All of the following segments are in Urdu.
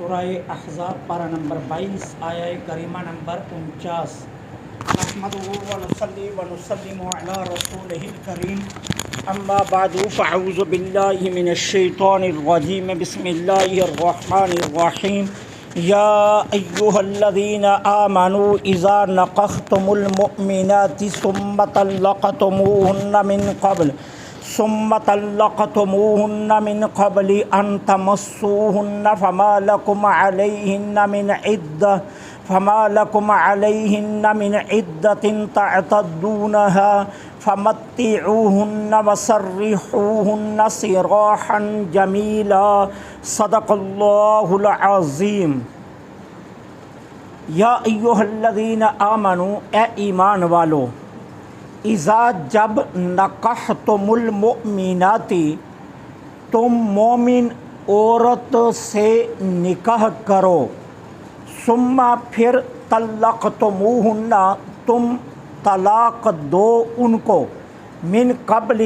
سورہ احزاب پارہ نمبر 22 آیہ کریمہ نمبر 49۔ نحمدہ ونصلی ونسلم علی رسولہ الکریم، اما بعد فاعوذ باللہ من الشیطان الرجیم، بسم اللہ الرحمن الرحیم۔ یا ایہا الذین آمنوا اذا نکحتم المؤمنات ثم طلقتموهن من قبل ان تمسوهن فما لكم عليهن من عدة تعتدونها فمتعوهن وسرحوهن سراحا جمیلا، صدق اللہ العظیم۔ یا ایہا الذین آمنوا، اے ایمان والو، اذا جب نکحتم المؤمنات، تم مومن عورت سے نکاح کرو، ثم پھر طلقتموہن، تم طلاق دو ان کو، من قبل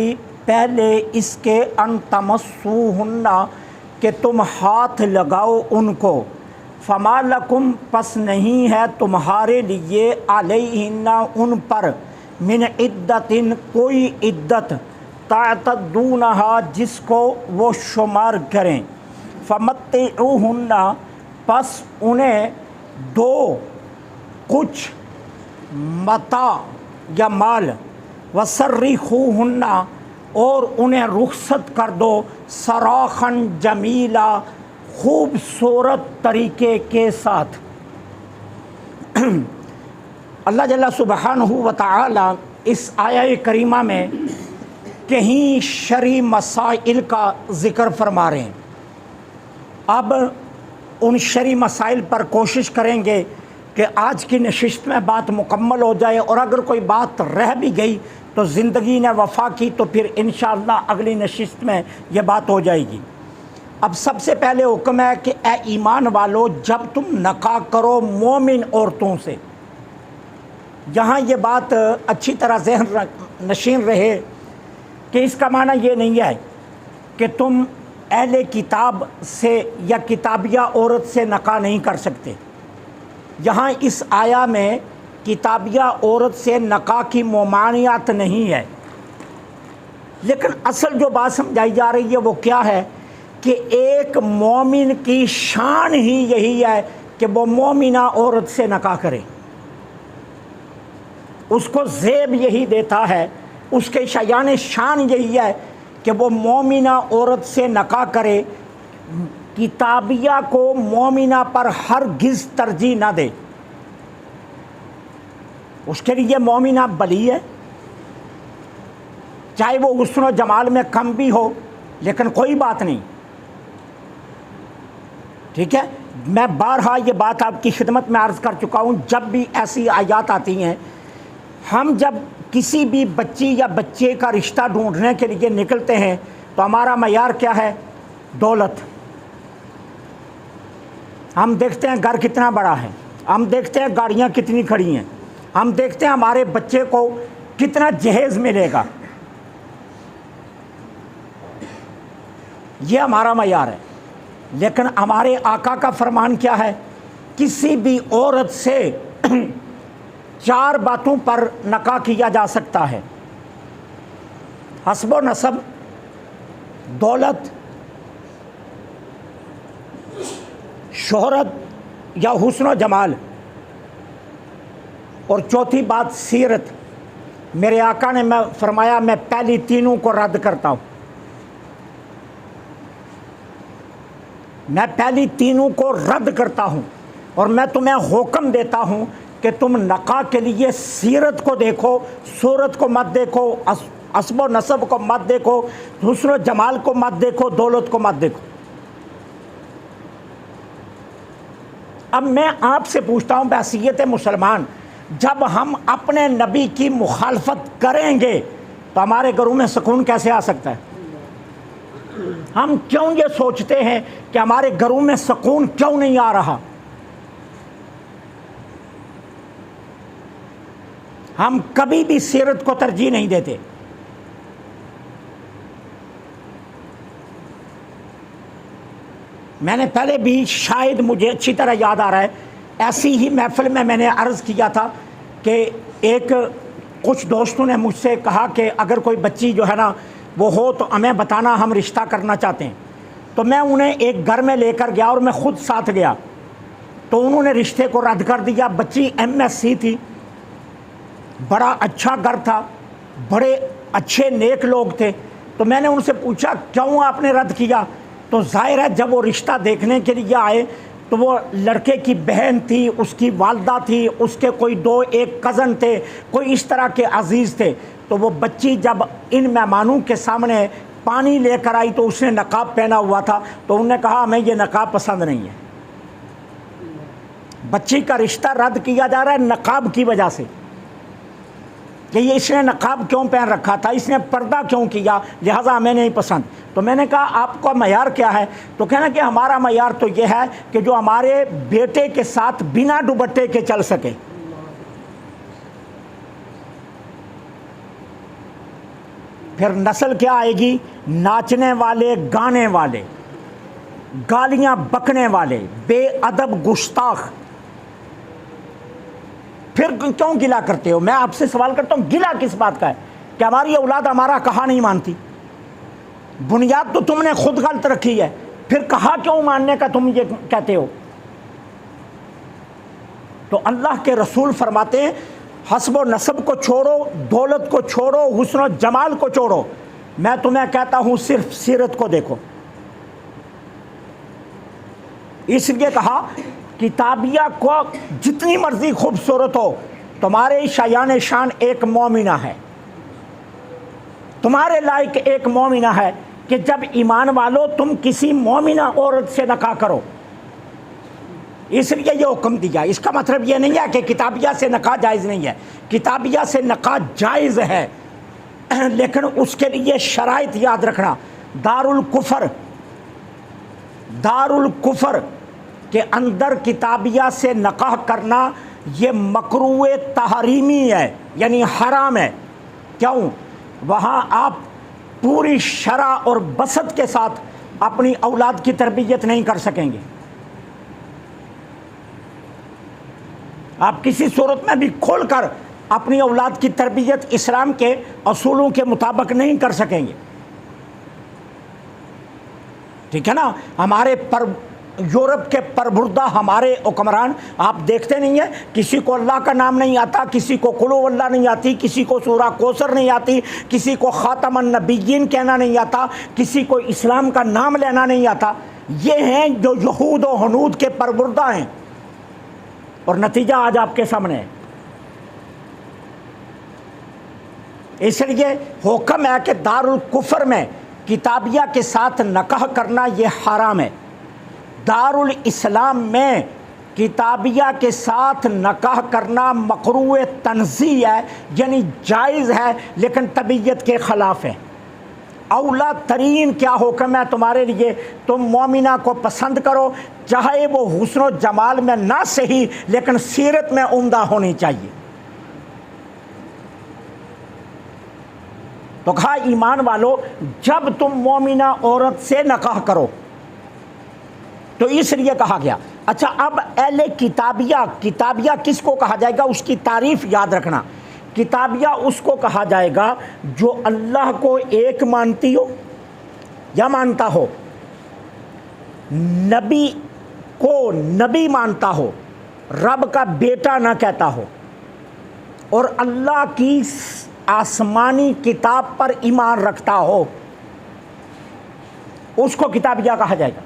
پہلے اس کے، ان تمسوہن کہ تم ہاتھ لگاؤ ان کو، فما لکم پس نہیں ہے تمہارے لیے، علیہن ان پر، من عدت کوئی عدت، تعتدونہا جس کو وہ شمار کریں، فمتعوہن پس انہیں دو کچھ متاع یا مال، وسرحوہن اور انہیں رخصت کر دو، سراحا جمیلا خوبصورت طریقے کے ساتھ۔ اللہ جل سبحانہ و تعالی اس آیہ کریمہ میں کہیں شرعی مسائل کا ذکر فرما رہے ہیں۔ اب ان شرعی مسائل پر کوشش کریں گے کہ آج کی نشست میں بات مکمل ہو جائے، اور اگر کوئی بات رہ بھی گئی تو زندگی نے وفا کی تو پھر انشاءاللہ اگلی نشست میں یہ بات ہو جائے گی۔ اب سب سے پہلے حکم ہے کہ اے ایمان والو، جب تم نکاح کرو مومن عورتوں سے، یہاں یہ بات اچھی طرح ذہن نشین رہے کہ اس کا معنی یہ نہیں ہے کہ تم اہل کتاب سے یا کتابیہ عورت سے نکاح نہیں کر سکتے۔ یہاں اس آیا میں کتابیہ عورت سے نکاح کی ممانعت نہیں ہے، لیکن اصل جو بات سمجھائی جا رہی ہے وہ کیا ہے کہ ایک مومن کی شان ہی یہی ہے کہ وہ مومنہ عورت سے نکاح کرے، اس کو زیب یہی دیتا ہے، اس کے شایان شان یہی ہے کہ وہ مومنہ عورت سے نکاح کرے، کتابیہ کو مومنہ پر ہرگز ترجیح نہ دے۔ اس کے لیے مومنہ بلی ہے، چاہے وہ حسن و جمال میں کم بھی ہو، لیکن کوئی بات نہیں، ٹھیک ہے۔ میں بارہا یہ بات آپ کی خدمت میں عرض کر چکا ہوں، جب بھی ایسی آیات آتی ہیں، ہم جب کسی بھی بچی یا بچے کا رشتہ ڈھونڈنے کے لیے نکلتے ہیں تو ہمارا معیار کیا ہے؟ دولت۔ ہم دیکھتے ہیں گھر کتنا بڑا ہے، ہم دیکھتے ہیں گاڑیاں کتنی کھڑی ہیں، ہم دیکھتے ہیں ہمارے بچے کو کتنا جہیز ملے گا، یہ ہمارا معیار ہے۔ لیکن ہمارے آقا کا فرمان کیا ہے؟ کسی بھی عورت سے 4 باتوں پر نکاح کیا جا سکتا ہے: حسب و نسب، دولت، شہرت یا حسن و جمال، اور چوتھی بات سیرت۔ میرے آقا نے فرمایا میں پہلی تینوں کو رد کرتا ہوں، میں پہلی تینوں کو رد کرتا ہوں، اور میں تمہیں حکم دیتا ہوں کہ تم نکاح کے لیے سیرت کو دیکھو، صورت کو مت دیکھو، حسب و نسب کو مت دیکھو، حسن و جمال کو مت دیکھو، دولت کو مت دیکھو۔ اب میں آپ سے پوچھتا ہوں بحیثیت مسلمان، جب ہم اپنے نبی کی مخالفت کریں گے تو ہمارے گھروں میں سکون کیسے آ سکتا ہے؟ ہم کیوں یہ سوچتے ہیں کہ ہمارے گھروں میں سکون کیوں نہیں آ رہا؟ ہم کبھی بھی سیرت کو ترجیح نہیں دیتے۔ میں نے پہلے بھی شاید مجھے اچھی طرح یاد آ رہا ہے ایسی ہی محفل میں نے عرض کیا تھا کہ کچھ دوستوں نے مجھ سے کہا کہ اگر کوئی بچی جو ہے نا وہ ہو تو ہمیں بتانا، ہم رشتہ کرنا چاہتے ہیں. تو میں انہیں ایک گھر میں لے کر گیا اور میں خود ساتھ گیا، تو انہوں نے رشتے کو رد کر دیا. بچی MSc تھی، بڑا اچھا گھر تھا، بڑے اچھے نیک لوگ تھے. تو میں نے ان سے پوچھا کیوں آپ نے رد کیا؟ تو ظاہر ہے جب وہ رشتہ دیکھنے کے لیے آئے تو وہ لڑکے کی بہن تھی، اس کی والدہ تھی، اس کے کوئی ایک کزن تھے، کوئی اس طرح کے عزیز تھے. تو وہ بچی جب ان مہمانوں کے سامنے پانی لے کر آئی تو اس نے نقاب پہنا ہوا تھا، تو انہوں نے کہا ہمیں یہ نقاب پسند نہیں ہے. بچی کا رشتہ رد کیا جا رہا ہے نقاب کی وجہ سے کہ یہ اس نے نقاب کیوں پہن رکھا تھا، اس نے پردہ کیوں کیا، لہٰذا ہمیں نہیں پسند. تو میں نے کہا آپ کا معیار کیا ہے؟ تو کہنا کہ ہمارا معیار تو یہ ہے کہ جو ہمارے بیٹے کے ساتھ بنا دوپٹے کے چل سکے. پھر نسل کیا آئے گی؟ ناچنے والے، گانے والے، گالیاں بکنے والے، بے ادب، گستاخ. پھر کیوں گلا کرتے ہو؟ میں آپ سے سوال کرتا ہوں گلا کس بات کا ہے کہ ہماری اولاد ہمارا کہا نہیں مانتی؟ بنیاد تو تم نے خود غلط رکھی ہے، پھر کہا کیوں ماننے کا تم یہ کہتے ہو؟ تو اللہ کے رسول فرماتے ہیں حسب و نسب کو چھوڑو، دولت کو چھوڑو، حسن و جمال کو چھوڑو، میں تمہیں کہتا ہوں صرف سیرت کو دیکھو. اس لیے کہا کتابیہ کو جتنی مرضی خوبصورت ہو، تمہارے شایان شان ایک مومنہ ہے، تمہارے لائق ایک مومنہ ہے کہ جب ایمان والو تم کسی مومنہ عورت سے نکاح کرو. اس لیے یہ حکم دیا. اس کا مطلب یہ نہیں ہے کہ کتابیہ سے نکاح جائز نہیں ہے، کتابیہ سے نکاح جائز ہے، لیکن اس کے لیے شرائط یاد رکھنا. دار الکفر کے اندر کتابیہ سے نکاح کرنا یہ مکروہ تحریمی ہے، یعنی حرام ہے. کیوں؟ وہاں آپ پوری شرع اور بسط کے ساتھ اپنی اولاد کی تربیت نہیں کر سکیں گے. آپ کسی صورت میں بھی کھول کر اپنی اولاد کی تربیت اسلام کے اصولوں کے مطابق نہیں کر سکیں گے. ٹھیک ہے نا؟ ہمارے یورپ کے پربردہ ہمارے حکمران آپ دیکھتے نہیں ہیں، کسی کو اللہ کا نام نہیں آتا، کسی کو قل ہو اللہ نہیں آتی، کسی کو سورہ کوثر نہیں آتی، کسی کو خاتم النبیین کہنا نہیں آتا، کسی کو اسلام کا نام لینا نہیں آتا. یہ ہیں جو یہود و ہنود کے پربردہ ہیں، اور نتیجہ آج آپ کے سامنے ہے. اس لیے حکم ہے کہ دار الکفر میں کتابیہ کے ساتھ نکاح کرنا یہ حرام ہے. دار الاسلام میں کتابیہ کے ساتھ نکاح کرنا مکروہ تنزیہ ہے، یعنی جائز ہے لیکن طبیعت کے خلاف ہے. اولا ترین کیا حکم ہے تمہارے لیے؟ تم مومنہ کو پسند کرو، چاہے وہ حسن و جمال میں نہ صحیح لیکن سیرت میں عمدہ ہونی چاہیے. تو کہا ایمان والو جب تم مومنہ عورت سے نکاح کرو، تو اس لیے کہا گیا. اچھا اب اہل کتابیہ کس کو کہا جائے گا؟ اس کی تعریف یاد رکھنا. کتابیہ اس کو کہا جائے گا جو اللہ کو ایک مانتی ہو یا مانتا ہو، نبی کو نبی مانتا ہو، رب کا بیٹا نہ کہتا ہو، اور اللہ کی آسمانی کتاب پر ایمان رکھتا ہو، اس کو کتابیہ کہا جائے گا.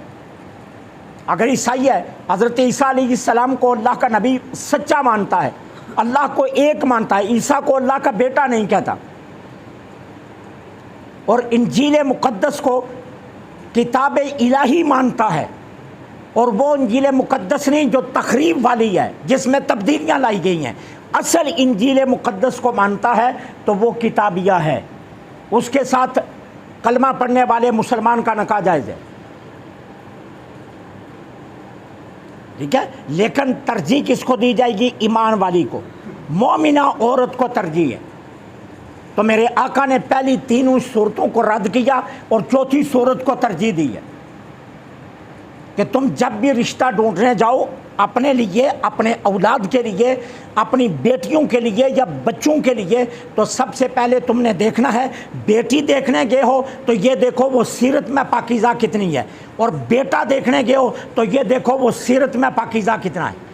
اگر عیسائی ہے، حضرت عیسیٰ علیہ السلام کو اللہ کا نبی سچا مانتا ہے، اللہ کو ایک مانتا ہے، عیسیٰ کو اللہ کا بیٹا نہیں کہتا، اور انجیل مقدس کو کتاب الہی مانتا ہے، اور وہ انجیل مقدس نہیں جو تخریب والی ہے جس میں تبدیلیاں لائی گئی ہیں، اصل انجیل مقدس کو مانتا ہے تو وہ کتابیہ ہے. اس کے ساتھ کلمہ پڑھنے والے مسلمان کا نکاح جائز ہے. ٹھیک ہے، لیکن ترجیح کس کو دی جائے گی؟ ایمان والی کو، مومنہ عورت کو ترجیح ہے. تو میرے آقا نے پہلی تینوں صورتوں کو رد کیا اور چوتھی صورت کو ترجیح دی ہے. کہ تم جب بھی رشتہ ڈھونڈنے جاؤ اپنے لیے، اپنے اولاد کے لیے، اپنی بیٹیوں کے لیے یا بچوں کے لیے، تو سب سے پہلے تم نے دیکھنا ہے، بیٹی دیکھنے گئے ہو تو یہ دیکھو وہ سیرت میں پاکیزہ کتنی ہے، اور بیٹا دیکھنے گئے ہو تو یہ دیکھو وہ سیرت میں پاکیزہ کتنا ہے۔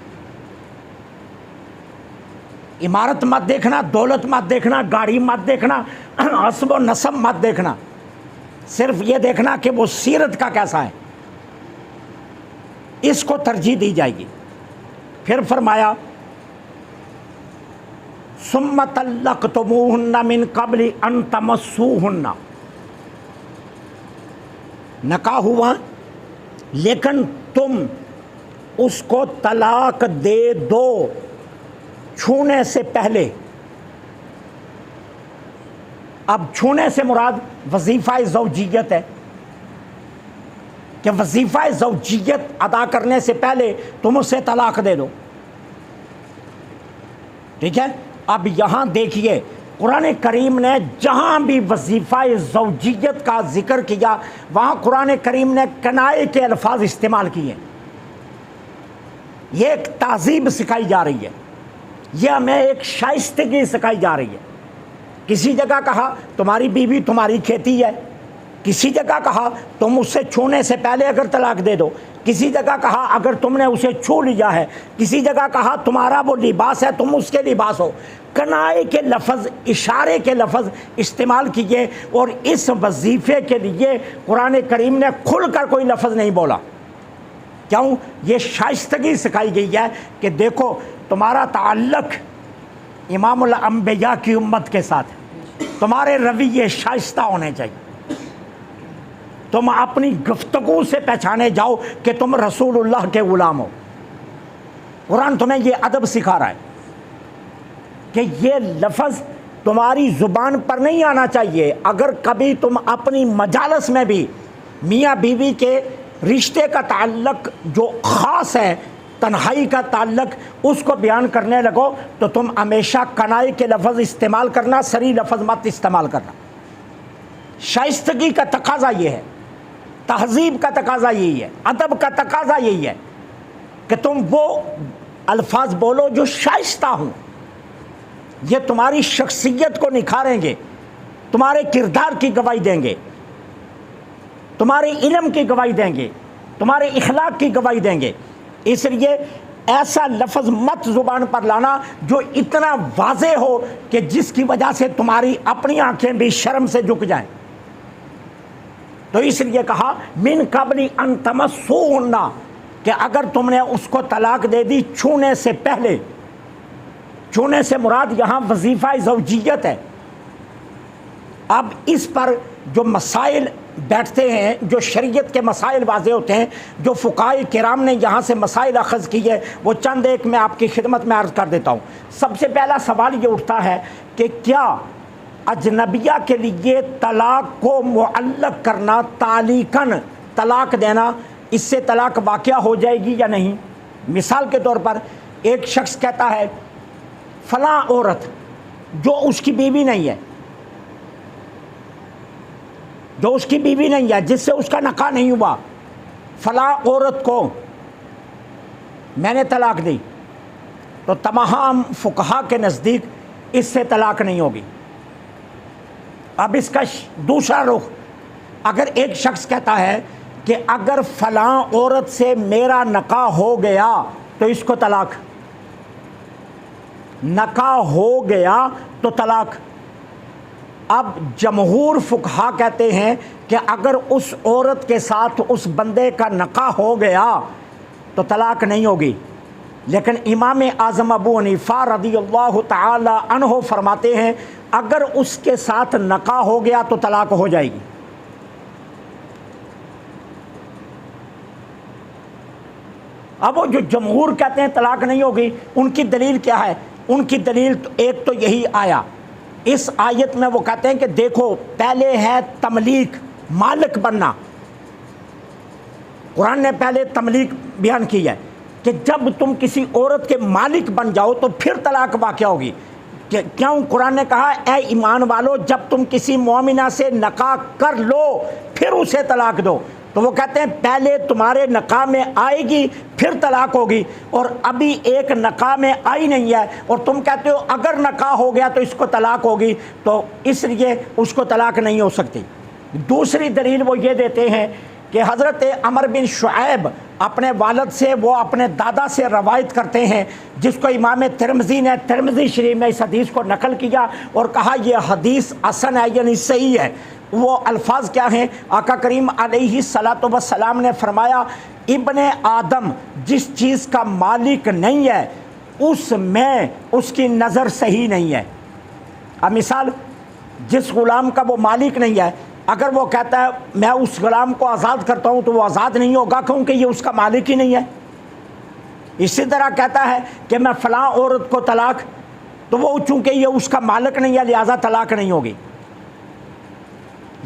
عمارت مت دیکھنا، دولت مت دیکھنا، گاڑی مت دیکھنا، حسب و نسب مت دیکھنا، صرف یہ دیکھنا کہ وہ سیرت کا کیسا ہے، اس کو ترجیح دی جائے گی۔ پھر فرمایا ثم طلقتموہن من قبل ان تمسوہن، نکاح ہوا لیکن تم اس کو طلاق دے دو چھونے سے پہلے۔ اب چھونے سے مراد وظیفہ زوجیت ہے کہ وظیفہ زوجیت ادا کرنے سے پہلے تم اسے طلاق دے دو، ٹھیک ہے۔ اب یہاں دیکھیے قرآن کریم نے جہاں بھی وظیفہ زوجیت کا ذکر کیا وہاں قرآن کریم نے کنائے کے الفاظ استعمال کیے۔ یہ ایک تہذیب سکھائی جا رہی ہے، یہ ہمیں ایک شائستگی سکھائی جا رہی ہے۔ کسی جگہ کہا تمہاری بیوی تمہاری کھیتی ہے، کسی جگہ کہا تم اسے چھونے سے پہلے اگر طلاق دے دو، کسی جگہ کہا اگر تم نے اسے چھو لیا ہے، کسی جگہ کہا تمہارا وہ لباس ہے تم اس کے لباس ہو۔ کنائے کے لفظ، اشارے کے لفظ استعمال کیے، اور اس وظیفے کے لیے قرآن کریم نے کھل کر کوئی لفظ نہیں بولا۔ کیوں؟ یہ شائستگی سکھائی گئی ہے کہ دیکھو تمہارا تعلق امام الانبیاء کی امت کے ساتھ ہے، تمہارے رویے شائستہ ہونے چاہیے، تم اپنی گفتگو سے پہچانے جاؤ کہ تم رسول اللہ کے غلام ہو۔ قرآن تمہیں یہ ادب سکھا رہا ہے کہ یہ لفظ تمہاری زبان پر نہیں آنا چاہیے۔ اگر کبھی تم اپنی مجالس میں بھی میاں بیوی کے رشتے کا تعلق جو خاص ہے، تنہائی کا تعلق، اس کو بیان کرنے لگو تو تم ہمیشہ کنائے کے لفظ استعمال کرنا، صریح لفظ مت استعمال کرنا۔ شائستگی کا تقاضا یہ ہے، تہذیب کا تقاضا یہی ہے، ادب کا تقاضا یہی ہے کہ تم وہ الفاظ بولو جو شائستہ ہوں۔ یہ تمہاری شخصیت کو نکھاریں گے، تمہارے کردار کی گواہی دیں گے، تمہارے علم کی گواہی دیں گے، تمہارے اخلاق کی گواہی دیں گے۔ اس لیے ایسا لفظ مت زبان پر لانا جو اتنا واضح ہو کہ جس کی وجہ سے تمہاری اپنی آنکھیں بھی شرم سے جھک جائیں۔ تو اس لیے کہا من قبل ان تمسوہن، کہ اگر تم نے اس کو طلاق دے دی چھونے سے پہلے۔ چھونے سے مراد یہاں وظیفہ زوجیت ہے۔ اب اس پر جو مسائل بیٹھتے ہیں، جو شریعت کے مسائل واضح ہوتے ہیں، جو فقہاء کرام نے یہاں سے مسائل اخذ کیے، وہ چند ایک میں آپ کی خدمت میں عرض کر دیتا ہوں۔ سب سے پہلا سوال یہ اٹھتا ہے کہ کیا اجنبیہ کے لیے طلاق کو معلق کرنا، تعلیقاً طلاق دینا، اس سے طلاق واقع ہو جائے گی یا نہیں؟ مثال کے طور پر ایک شخص کہتا ہے فلاں عورت جو اس کی بیوی نہیں ہے، جو اس کی بیوی نہیں ہے، جس سے اس کا نکاح نہیں ہوا، فلاں عورت کو میں نے طلاق دی، تو تمام فقہاء کے نزدیک اس سے طلاق نہیں ہوگی۔ اب اس کا دوسرا رخ، اگر ایک شخص کہتا ہے کہ اگر فلاں عورت سے میرا نکاح ہو گیا تو اس کو طلاق، نکاح ہو گیا تو طلاق۔ اب جمہور فقہاء کہتے ہیں کہ اگر اس عورت کے ساتھ اس بندے کا نکاح ہو گیا تو طلاق نہیں ہوگی، لیکن امام اعظم ابو حنیفہ رضی اللہ تعالی عنہ فرماتے ہیں اگر اس کے ساتھ نکاح ہو گیا تو طلاق ہو جائے گی۔ اب وہ جو جمہور کہتے ہیں طلاق نہیں ہوگی، ان کی دلیل کیا ہے؟ ان کی دلیل ایک تو یہی آیا، اس آیت میں وہ کہتے ہیں کہ دیکھو پہلے ہے تملیک، مالک بننا۔ قرآن نے پہلے تملیک بیان کی ہے کہ جب تم کسی عورت کے مالک بن جاؤ تو پھر طلاق واقع ہوگی۔ کیوں؟ قرآن نے کہا اے ایمان والو جب تم کسی مومنہ سے نکاح کر لو پھر اسے طلاق دو۔ تو وہ کہتے ہیں پہلے تمہارے نکاح میں آئے گی پھر طلاق ہوگی، اور ابھی ایک نکاح میں آئی نہیں ہے، اور تم کہتے ہو اگر نکاح ہو گیا تو اس کو طلاق ہوگی، تو اس لیے اس کو طلاق نہیں ہو سکتی۔ دوسری دلیل وہ یہ دیتے ہیں کہ حضرت عمر بن شعیب اپنے والد سے، وہ اپنے دادا سے روایت کرتے ہیں، جس کو امام ترمذی نے ترمذی شریف میں اس حدیث کو نقل کیا اور کہا یہ حدیث حسن ہے، یعنی صحیح ہے۔ وہ الفاظ کیا ہیں؟ آقا کریم علیہ الصلاۃ والسلام نے فرمایا ابن آدم جس چیز کا مالک نہیں ہے اس میں اس کی نظر صحیح نہیں ہے۔ اب مثال، جس غلام کا وہ مالک نہیں ہے، اگر وہ کہتا ہے میں اس غلام کو آزاد کرتا ہوں تو وہ آزاد نہیں ہوگا، کیونکہ یہ اس کا مالک ہی نہیں ہے۔ اسی طرح کہتا ہے کہ میں فلاں عورت کو طلاق، تو وہ چونکہ یہ اس کا مالک نہیں ہے لہذا طلاق نہیں ہوگی۔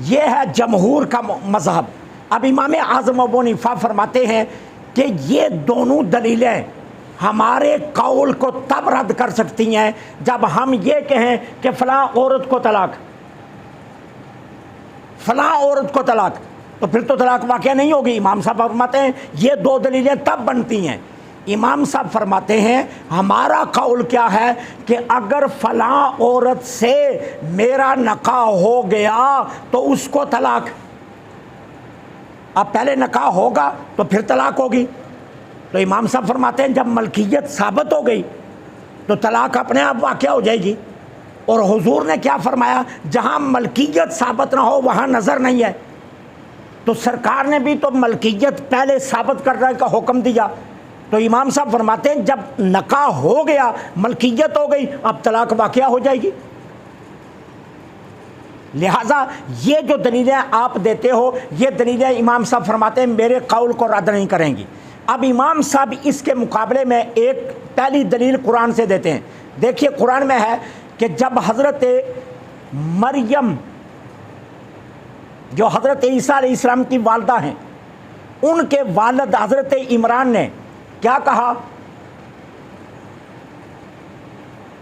یہ ہے جمہور کا مذہب۔ اب امام اعظم ابو حنیفہ فرماتے ہیں کہ یہ دونوں دلیلیں ہمارے قول کو تب رد کر سکتی ہیں جب ہم یہ کہیں کہ فلاں عورت کو طلاق، فلاں عورت کو طلاق، تو پھر تو طلاق واقع نہیں ہوگی۔ امام صاحب فرماتے ہیں یہ دو دلیلیں تب بنتی ہیں۔ امام صاحب فرماتے ہیں ہمارا قول کیا ہے کہ اگر فلاں عورت سے میرا نکاح ہو گیا تو اس کو طلاق، اب پہلے نکاح ہوگا تو پھر طلاق ہوگی، تو امام صاحب فرماتے ہیں جب ملکیت ثابت ہو گئی تو طلاق اپنے آپ واقع ہو جائے گی۔ اور حضور نے کیا فرمایا؟ جہاں ملکیت ثابت نہ ہو وہاں نظر نہیں ہے، تو سرکار نے بھی تو ملکیت پہلے ثابت کرنے کا حکم دیا۔ تو امام صاحب فرماتے ہیں جب نکاح ہو گیا، ملکیت ہو گئی، اب طلاق واقع ہو جائے گی۔ لہٰذا یہ جو دلیلیں آپ دیتے ہو یہ دلیلیں امام صاحب فرماتے ہیں میرے قول کو رد نہیں کریں گی۔ اب امام صاحب اس کے مقابلے میں ایک پہلی دلیل قرآن سے دیتے ہیں۔ دیکھیے قرآن میں ہے کہ جب حضرت مریم جو حضرت عیسیٰ علیہ السلام کی والدہ ہیں، ان کے والد حضرت عمران نے کیا کہا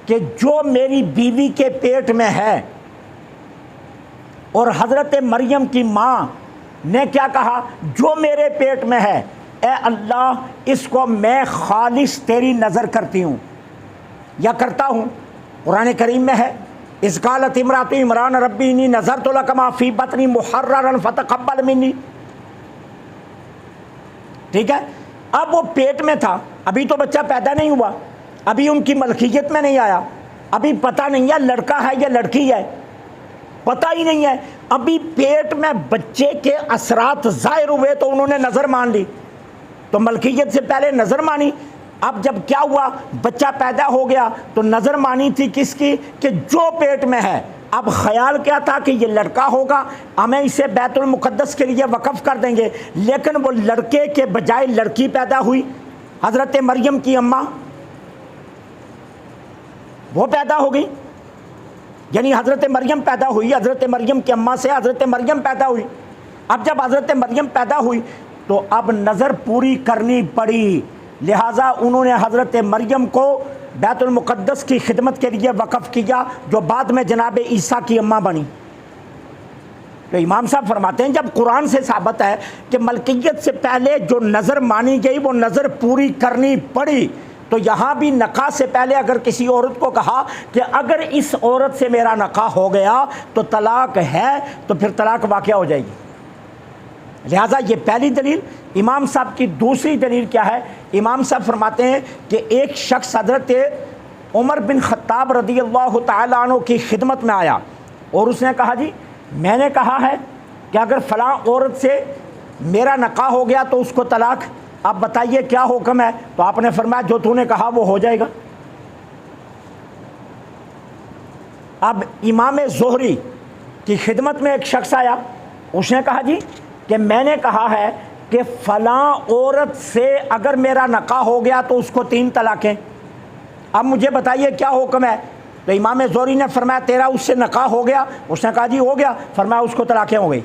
کہ جو میری بیوی کے پیٹ میں ہے، اور حضرت مریم کی ماں نے کیا کہا جو میرے پیٹ میں ہے اے اللہ اس کو میں خالص تیری نظر کرتی ہوں یا کرتا ہوں۔ قرآن کریم میں ہے اذ قالت امرأۃ عمران ربی انی نذرت لک ما فی بطنی محررا فتقبل منی، ٹھیک ہے۔ اب وہ پیٹ میں تھا، ابھی تو بچہ پیدا نہیں ہوا، ابھی ان کی ملکیت میں نہیں آیا، ابھی پتہ نہیں ہے لڑکا ہے یا لڑکی ہے، پتہ ہی نہیں ہے، ابھی پیٹ میں بچے کے اثرات ظاہر ہوئے تو انہوں نے نظر مان لی، تو ملکیت سے پہلے نظر مانی۔ اب جب کیا ہوا بچہ پیدا ہو گیا تو نظر مانی تھی کس کی؟ کہ جو پیٹ میں ہے۔ اب خیال کیا تھا کہ یہ لڑکا ہوگا، ہمیں اسے بیت المقدس کے لیے وقف کر دیں گے، لیکن وہ لڑکے کے بجائے لڑکی پیدا ہوئی، حضرت مریم کی اماں وہ پیدا ہو گئی، یعنی حضرت مریم پیدا ہوئی، حضرت مریم کی اماں سے حضرت مریم پیدا ہوئی۔ اب جب حضرت مریم پیدا ہوئی تو اب نظر پوری کرنی پڑی، لہٰذا انہوں نے حضرت مریم کو بیت المقدس کی خدمت کے لیے وقف کیا، جو بعد میں جناب عیسیٰ کی اماں بنی۔ تو امام صاحب فرماتے ہیں جب قرآن سے ثابت ہے کہ ملکیت سے پہلے جو نظر مانی گئی وہ نظر پوری کرنی پڑی، تو یہاں بھی نکاح سے پہلے اگر کسی عورت کو کہا کہ اگر اس عورت سے میرا نکاح ہو گیا تو طلاق ہے، تو پھر طلاق واقع ہو جائے گی۔ لہٰذا یہ پہلی دلیل۔ امام صاحب کی دوسری دلیل کیا ہے؟ امام صاحب فرماتے ہیں کہ ایک شخص حضرت عمر بن خطاب رضی اللہ تعالیٰ عنہ کی خدمت میں آیا اور اس نے کہا جی میں نے کہا ہے کہ اگر فلاں عورت سے میرا نکاح ہو گیا تو اس کو طلاق، آپ بتائیے کیا حکم ہے؟ تو آپ نے فرمایا جو تو نے کہا وہ ہو جائے گا۔ اب امام زہری کی خدمت میں ایک شخص آیا، اس نے کہا جی کہ میں نے کہا ہے کہ فلاں عورت سے اگر میرا نکاح ہو گیا تو اس کو 3 طلاقیں، اب مجھے بتائیے کیا حکم ہے؟ تو امام زہری نے فرمایا تیرا اس سے نکاح ہو گیا؟ اس نے کہا جی ہو گیا۔ فرمایا اس کو طلاقیں ہو گئی۔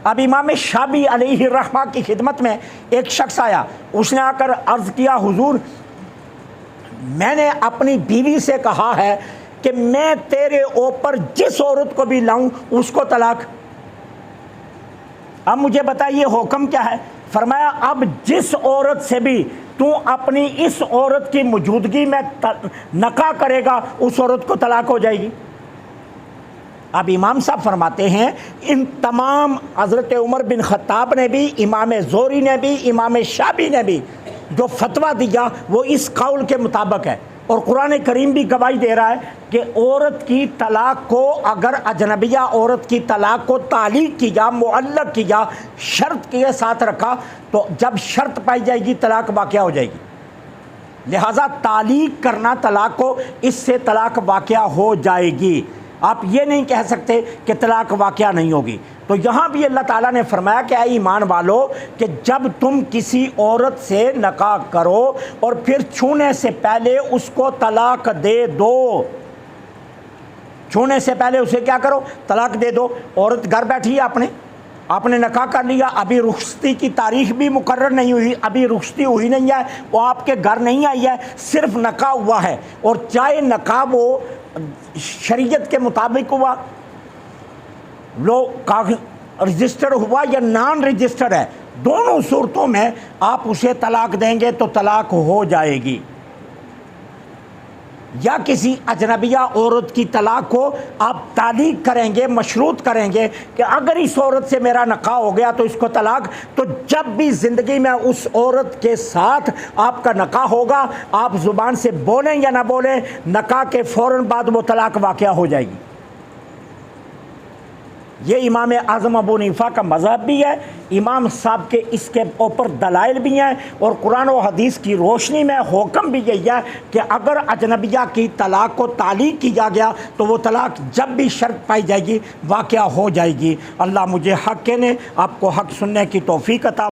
اب امام شافعی علیہ الرحمہ کی خدمت میں ایک شخص آیا، اس نے آ کر عرض کیا حضور میں نے اپنی بیوی سے کہا ہے کہ میں تیرے اوپر جس عورت کو بھی لاؤں اس کو طلاق، اب مجھے بتائیے حکم کیا ہے؟ فرمایا اب جس عورت سے بھی تو اپنی اس عورت کی موجودگی میں نکاح کرے گا اس عورت کو طلاق ہو جائے گی۔ اب امام صاحب فرماتے ہیں ان تمام، حضرت عمر بن خطاب نے بھی، امام زہری نے بھی، امام شافعی نے بھی جو فتویٰ دیا وہ اس قول کے مطابق ہے، اور قرآن کریم بھی گواہی دے رہا ہے کہ عورت کی طلاق کو، اگر اجنبیہ عورت کی طلاق کو تعلیق کیا، معلق کیا، شرط کے ساتھ رکھا، تو جب شرط پائی جائے گی طلاق واقع ہو جائے گی۔ لہٰذا تعلیق کرنا طلاق کو، اس سے طلاق واقع ہو جائے گی۔ آپ یہ نہیں کہہ سکتے کہ طلاق واقع نہیں ہوگی۔ تو یہاں بھی اللہ تعالیٰ نے فرمایا کہ اے ایمان والو کہ جب تم کسی عورت سے نکاح کرو اور پھر چھونے سے پہلے اس کو طلاق دے دو، چھونے سے پہلے اسے کیا کرو؟ طلاق دے دو۔ عورت گھر بیٹھی ہے، آپ نے نکاح کر لیا، ابھی رخصتی کی تاریخ بھی مقرر نہیں ہوئی، ابھی رخصتی ہوئی نہیں ہے، وہ آپ کے گھر نہیں آئی ہے، صرف نکاح ہوا ہے، اور چاہے نکاح وہ شریعت کے مطابق ہوا، لو رجسٹر ہوا یا نان رجسٹر ہے، دونوں صورتوں میں آپ اسے طلاق دیں گے تو طلاق ہو جائے گی۔ یا کسی اجنبیہ عورت کی طلاق کو آپ تعلیق کریں گے، مشروط کریں گے کہ اگر اس عورت سے میرا نکاح ہو گیا تو اس کو طلاق، تو جب بھی زندگی میں اس عورت کے ساتھ آپ کا نکاح ہوگا، آپ زبان سے بولیں یا نہ بولیں، نکاح کے فوراً بعد وہ طلاق واقع ہو جائے گی۔ یہ امام اعظم ابو حنیفہ کا مذہب بھی ہے، امام صاحب کے اس کے اوپر دلائل بھی ہیں، اور قرآن و حدیث کی روشنی میں حکم بھی یہی ہے کہ اگر اجنبیہ کی طلاق کو تعلیق کیا گیا تو وہ طلاق جب بھی شرط پائی جائے گی واقع ہو جائے گی۔ اللہ مجھے حق کہنے، آپ کو حق سننے کی توفیق عطا